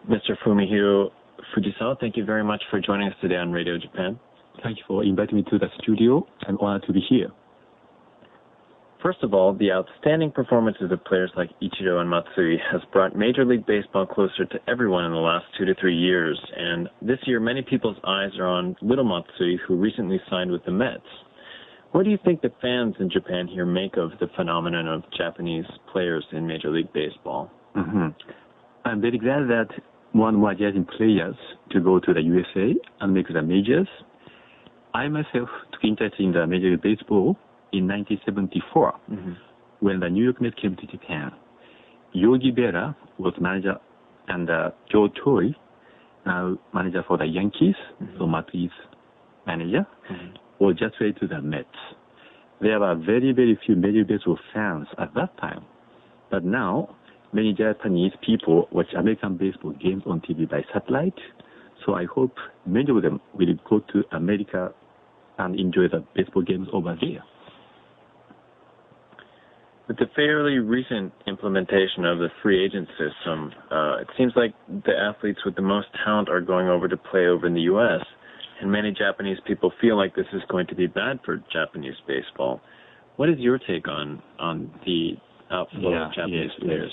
Mr. Fumihiro Fujisawa, thank you very much for joining us today on Radio Japan. Thank you for inviting me to the studio. I'm honored to be here. First of all, the outstanding performances of players like Ichiro and Matsui has brought Major League Baseball closer to everyone in the last 2 to 3 years, and this year many people's eyes are on little Matsui, who recently signed with the Mets. What do you think the fans in Japan here make of the phenomenon of Japanese players in Major League Baseball? I'm very glad that one more Asian players to go to the USA and make the majors. I myself took interest in the Major League Baseball in 1974 when the New York Mets came to Japan. Yogi Berra was manager and Joe Torre, now manager for the Yankees, so Matsui's manager, was just ready to the Mets. There were very, very few Major League Baseball fans at that time. But now, many Japanese people watch American baseball games on TV by satellite. So I hope many of them will go to America and enjoy the baseball games over there. With the fairly recent implementation of the free agent system, it seems like the athletes with the most talent are going over to play over in the U.S., and many Japanese people feel like this is going to be bad for Japanese baseball. What is your take on the outflow of Japanese players?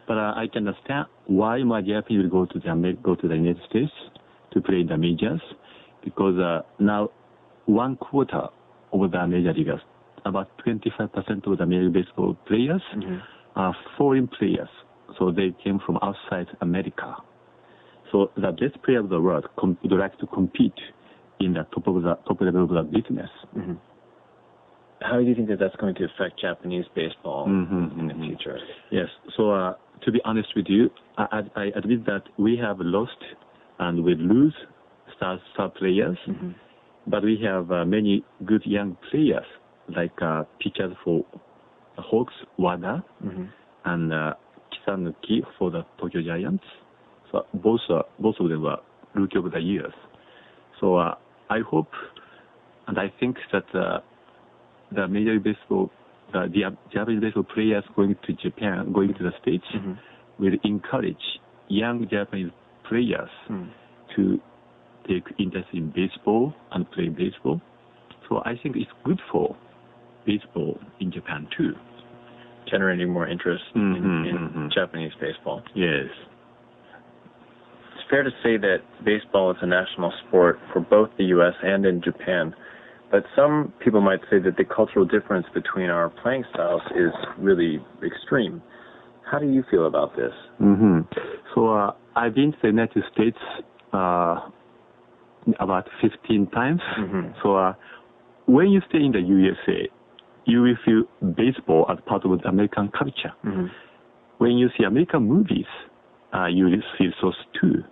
But I can understand why my Japanese will go to the United States to play in the majors, because now 1/4 of the major leaguers, about 25% of the Major League Baseball players are foreign players. So they came from outside America. So the best player of the world would like to compete in the top level of the business. How do you think that that's going to affect Japanese baseball in the future? Yes. So to be honest with you, I admit that we have lost and we lose star players, but we have many good young players, like pitchers for the Hawks, Wada, and Kisanuki for the Tokyo Giants. So both of them were Rookie of the Years. So I hope and I think that the Major League Baseball, the Japanese baseball players going to Japan, going to the States, will encourage young Japanese players to take interest in baseball and play baseball. So I think it's good for baseball in Japan too. Generating more interest in Japanese baseball. Yes. It's fair to say that baseball is a national sport for both the U.S. and in Japan, but some people might say that the cultural difference between our playing styles is really extreme. How do you feel about this? So I've been to the United States about 15 times. So when you stay in the USA, you will feel baseball as part of the American culture. When you see American movies, you will feel so too.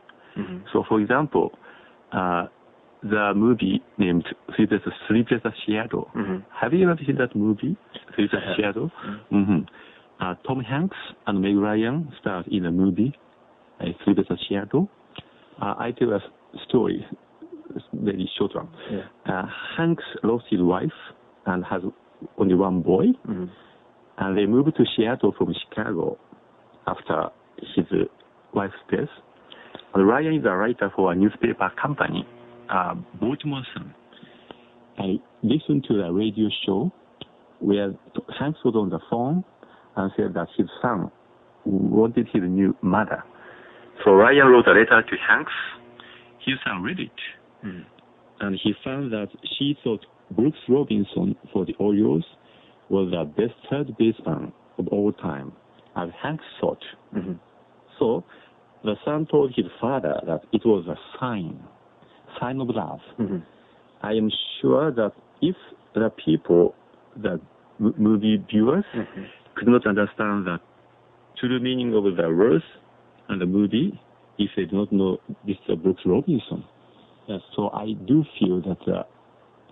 So for example, the movie named Sleepless Seattle. Have you ever seen that movie, Sleepless Seattle? Tom Hanks and Meg Ryan starred in the movie Sleepless Seattle. I tell a story, very short one. Hanks lost his wife and has only one boy, and they moved to Seattle from Chicago after his wife's death. And Ryan is a writer for a newspaper company, Baltimore Sun. I listened to a radio show where Hanks was on the phone and said that his son wanted his new mother. So Ryan wrote a letter to Hanks. His son read it, and he found that she thought Brooks Robinson for the Orioles was the best third baseman of all time, as Hanks thought. So the son told his father that it was a sign of love. I am sure that if the people, the movie viewers, could not understand the true meaning of the words and the movie, if they do not know Mr. Brooks Robinson. So I do feel that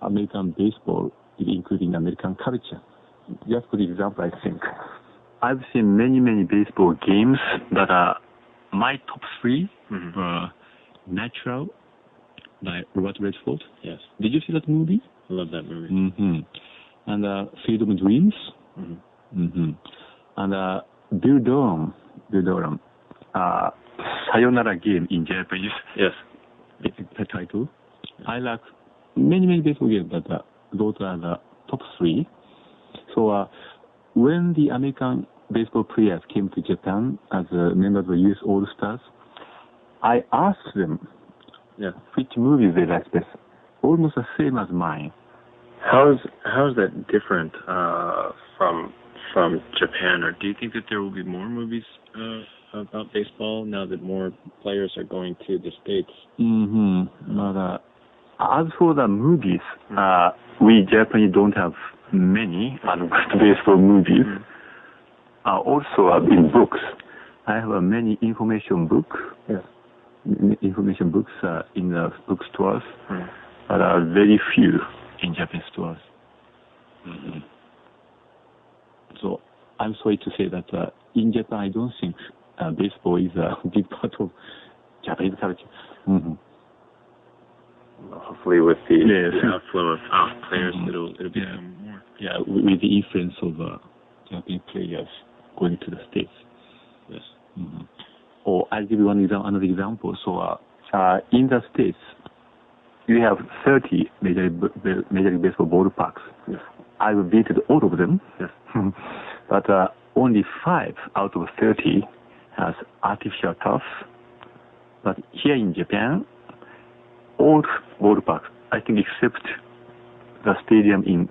American baseball is including American culture. Just for example, I think I've seen many baseball games, but my top three were Natural by Robert Redford. Yes. Did you see that movie? I love that movie. And Field of Dreams. And Bill Durham, Sayonara game in Japanese. Yes. The title. I like many baseball games, but those are the top three. So when the American baseball players came to Japan as members of the U.S. All-Stars, I asked them which movies they like best. Almost the same as mine. How is that different from Japan? Or do you think that there will be more movies about baseball now that more players are going to the States? But, as for the movies, we Japanese don't have many baseball movies. Also in books, I have many information books. Yes. Information books in the bookstores, but are very few in Japanese stores. So I'm sorry to say that in Japan, I don't think baseball is a big part of Japanese culture. Well, hopefully, with the outflow of players, it'll become more. Yeah, with the influence of Japanese players going to the States. Yes. Or I'll give you another example. So in the States, you have 30 Major League Baseball ballparks. Yes. I visited all of them. Yes. But only 5 out of 30 has artificial turf. But here in Japan, all ballparks, I think except the stadium in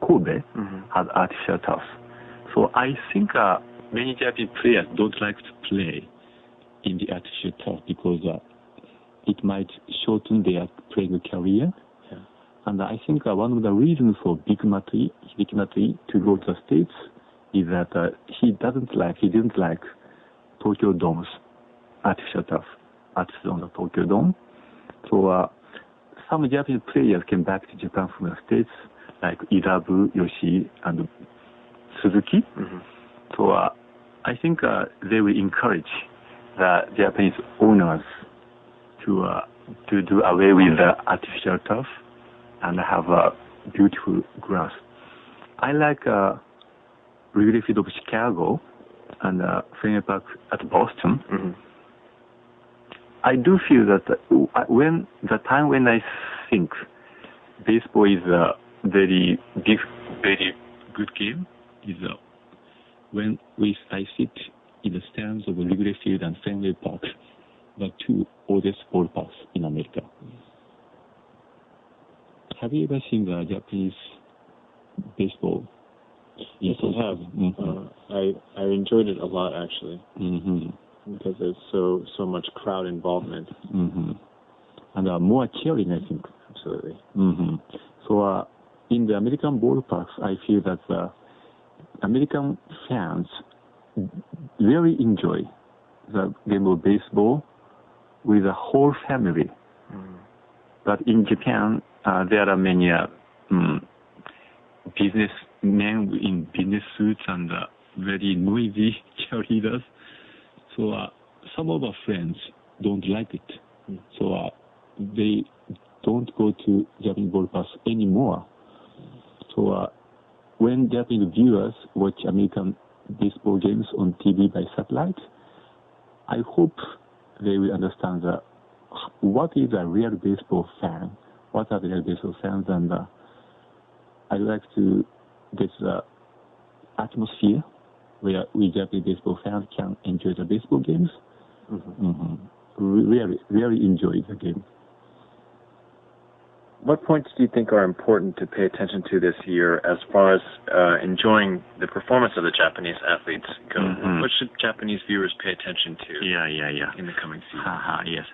Kobe, has artificial turf. So I think many Japanese players don't like to play in the artificial turf because it might shorten their playing career. Yeah. And I think one of the reasons for Hideki Matsui to go to the States is that he didn't like Tokyo Dome's artificial turf, artificial on the Tokyo Dome. So some Japanese players came back to Japan from the States, like Idabu, Yoshi, and Suzuki. So I think they will encourage the Japanese owners to do away with the artificial turf and have a beautiful grass. I like Wrigley Field of Chicago and Fenway Park at Boston. I do feel that when I think baseball is a very good game is when I sit in the stands of Wrigley Field and Fenway Park, the two oldest ballparks in America. Have you ever seen the Japanese baseball? Yes, I have. I enjoyed it a lot, actually, because there's so much crowd involvement. And more cheering, I think. Absolutely. So in the American ballparks, I feel that American fans really enjoy the game of baseball with the whole family. But in Japan, there are many businessmen in business suits and very noisy cheerleaders. So some of our friends don't like it. So they don't go to Japanese ballparks anymore. So when Japanese viewers watch American baseball games on TV by satellite, I hope they will understand what is a real baseball fan, what are the real baseball fans, and I'd like to get the atmosphere where we Japanese baseball fans can enjoy the baseball games. Really enjoy the game. What points do you think are important to pay attention to this year as far as enjoying the performance of the Japanese athletes go? What should Japanese viewers pay attention to in the coming season? Yes.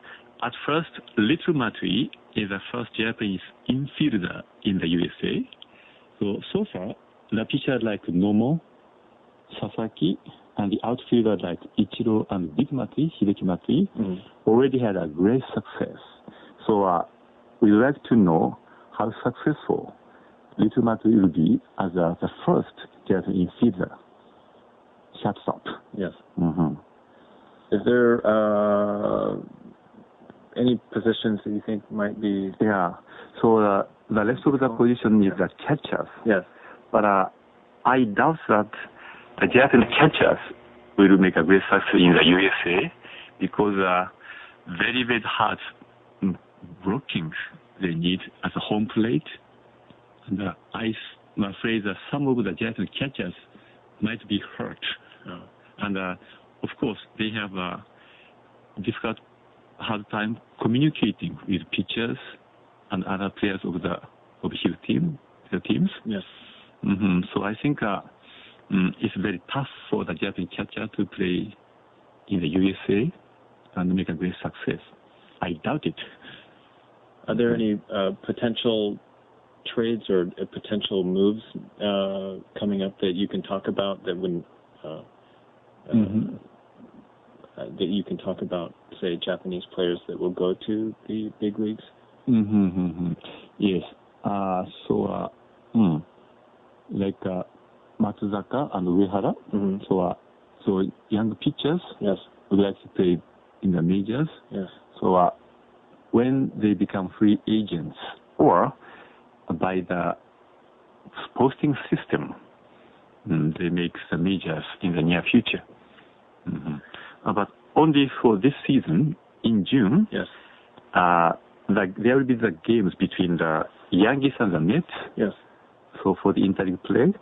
At first, Little Matsui is the first Japanese infielder in the USA. So far, the pitchers like Nomo, Sasaki, and the outfielder like Ichiro and Big Matsui, Hideki Matsui, already had a great success. So we'd like to know how successful Little Matsui will be as the first Japanese infielder. Shortstop. Yes. Is there any positions that you think might be? Yeah. So the rest of the position is the catchers. Yes. But I doubt that the Japanese catchers will make a great success in the USA because very, very hard blocking they need as a home plate. And I'm afraid that some of the Japanese catchers might be hurt. Oh. And of course, they have a hard time communicating with pitchers and other players of his team, their teams. Yes. Mm-hmm. So I think it's very tough for the Japanese catcher to play in the USA and make a great success. I doubt it. Are there any potential trades or potential moves coming up that you can talk about that wouldn't that you can talk about, say, Japanese players that will go to the big leagues? Yes. Like Matsuzaka and Uehara. So young pitchers would like to play in the majors. Yes. So when they become free agents or by the posting system, they make the majors in the near future. But only for this season, in June, there will be the games between the Yankees and the Mets. Yes. So for the interleague play,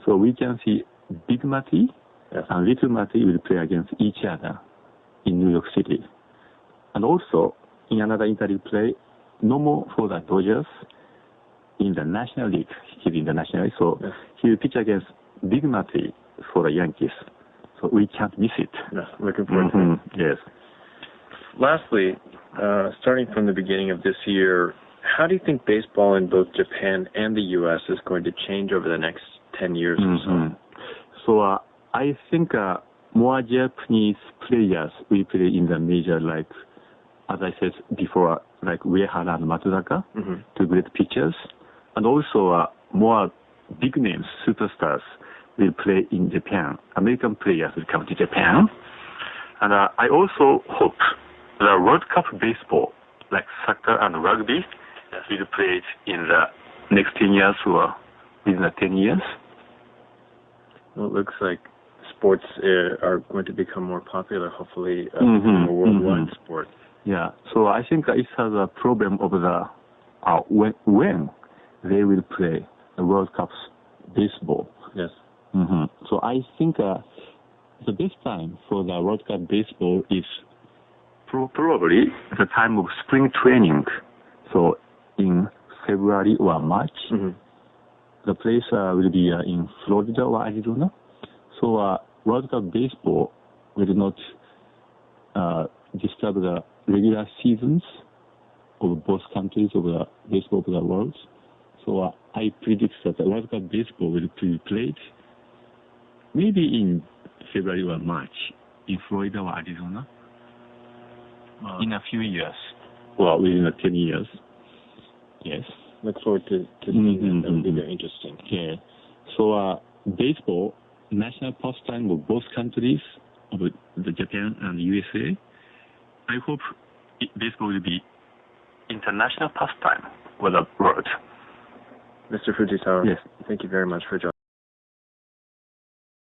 so we can see Big Matty and Little Matty will play against each other in New York City. And also, in another interleague play, Nomo for the Dodgers in the National League. He's in the National League, so he will pitch against Big Matty for the Yankees. So we can't miss it. Yeah, looking forward to it. Yes. Lastly, starting from the beginning of this year, how do you think baseball in both Japan and the U.S. is going to change over the next 10 years or so? So I think more Japanese players will play in the major, like, as I said before, like Uehara and Matsuzaka, two great pitchers. And also more big names, superstars, will play in Japan. American players will come to Japan. And I also hope the World Cup baseball, like soccer and rugby, will play in the next 10 years or within the 10 years. Well, it looks like sports are going to become more popular, hopefully, become a worldwide sport. Yeah, so I think it has a problem of the when they will play the World Cup baseball. Yes. So I think the best time for the World Cup baseball is probably the time of spring training. So in February or March, the place will be in Florida or Arizona. So World Cup baseball will not disturb the regular seasons of both countries of the baseball of the world. So I predict that the World Cup baseball will be played maybe in February or March in Florida or Arizona in a few years. Well, within 10 years. Yes. Look forward to seeing that. That would be very interesting. Yeah. So baseball, national pastime of both countries, of the Japan and the USA. I hope baseball will be international pastime for the world. Mr. Fujisawa, yes. Thank you very much for joining.